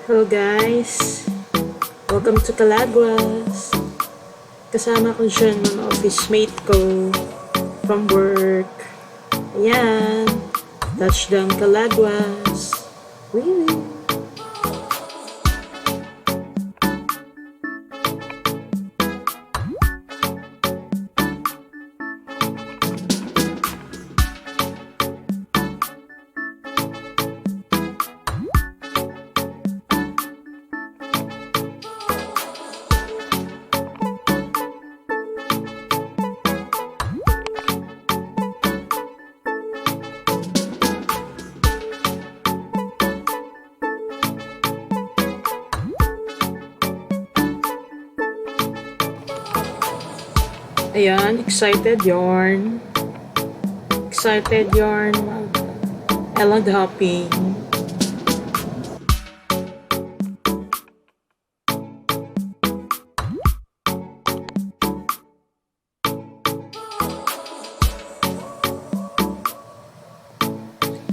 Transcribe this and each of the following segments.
Hello guys! Welcome to Calaguas! Kasama ko dyan mga office mate ko from work. Ayan! Touchdown Calaguas! Wee! Ayan, excited yarn. Excited yarn. Island hopping.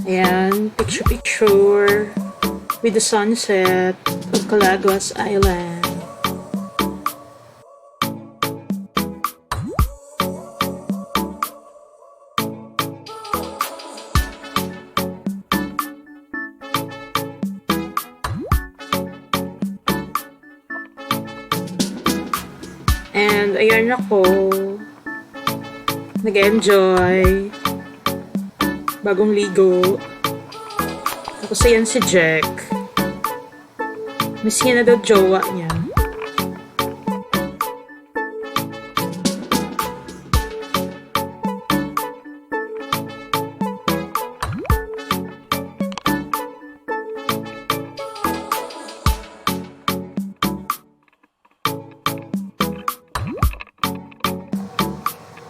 Ayan, picture with the sunset of Calaguas Island. And ayan ako, nag-enjoy, bagong ligo. Tapos ayan si Jack, miski na daw jowa niya.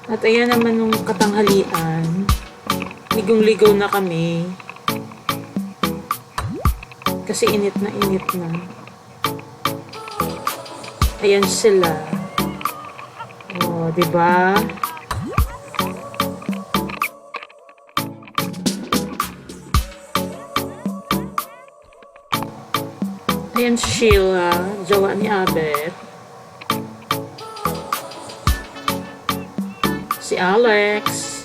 At ayan naman nung katanghalian, ligong-ligaw na kami. Kasi init na init na. Ayan sila. Oh, 'di ba? Ayan si Sheila, jowa ni Abet. Si Alex,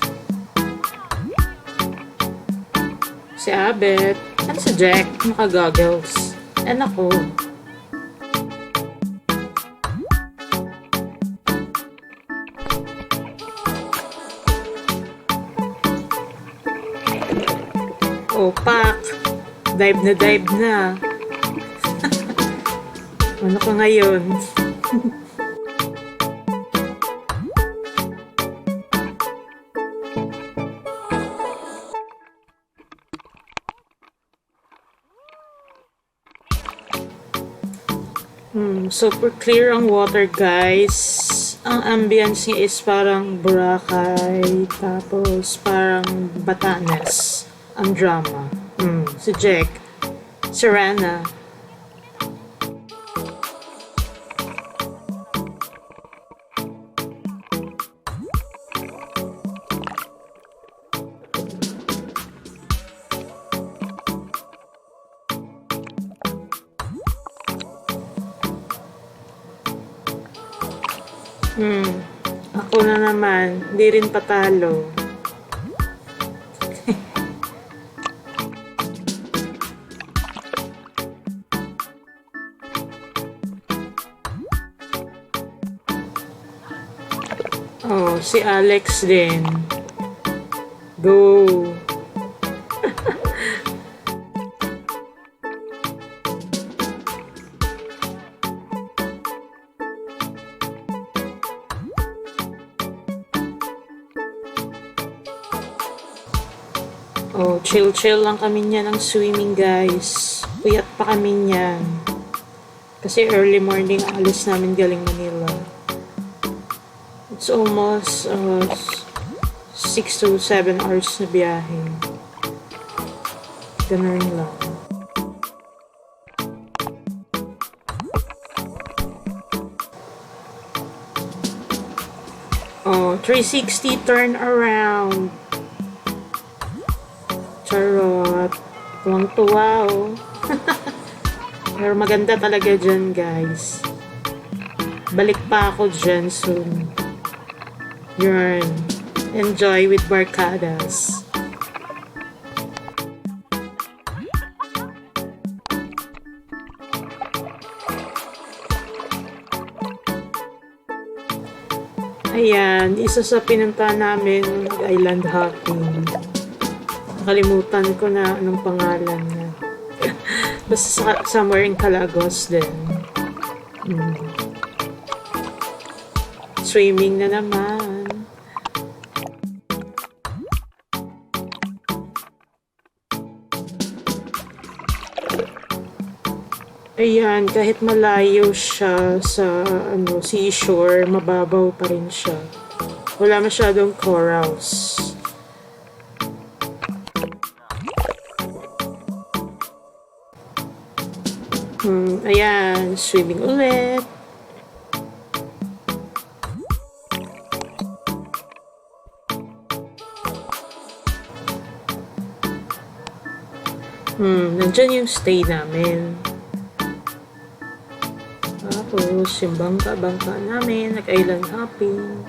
si Abet, at si Jack, naka-goggles, and ako. Oh, pak! Dive na. Ano ka ngayon? Super clear ang water, guys. Ang ambiance niya is parang Boracay, tapos parang Batanes ang drama. Si Jack, Serena. Ako na naman, hindi rin patalo. Oh, si Alex din. Go! Oh, chill lang kami niyan ng swimming, guys. Puyat pa kami niyan. Kasi early morning ang alis namin galing Manila. It's almost 6 to 7 hours na biyahe. Ganun lang. Oh, 360 turn around. Charot. Tuwang-tuwa, oh. Pero maganda talaga dyan, guys. Balik pa ako dyan soon. Yun. Enjoy with barcadas. Ayan, isa sa pinunta namin island hopping. Nakalimutan ko na anong pangalan niya. Basta somewhere in Calaguas din. Swimming na naman. Ayan, kahit malayo siya sa seashore, mababaw pa rin siya. Wala masyadong corals. Ayan, swimming ulit. Nandyan yung stay namin. Tapos, yung bangka namin, nag-island hopping.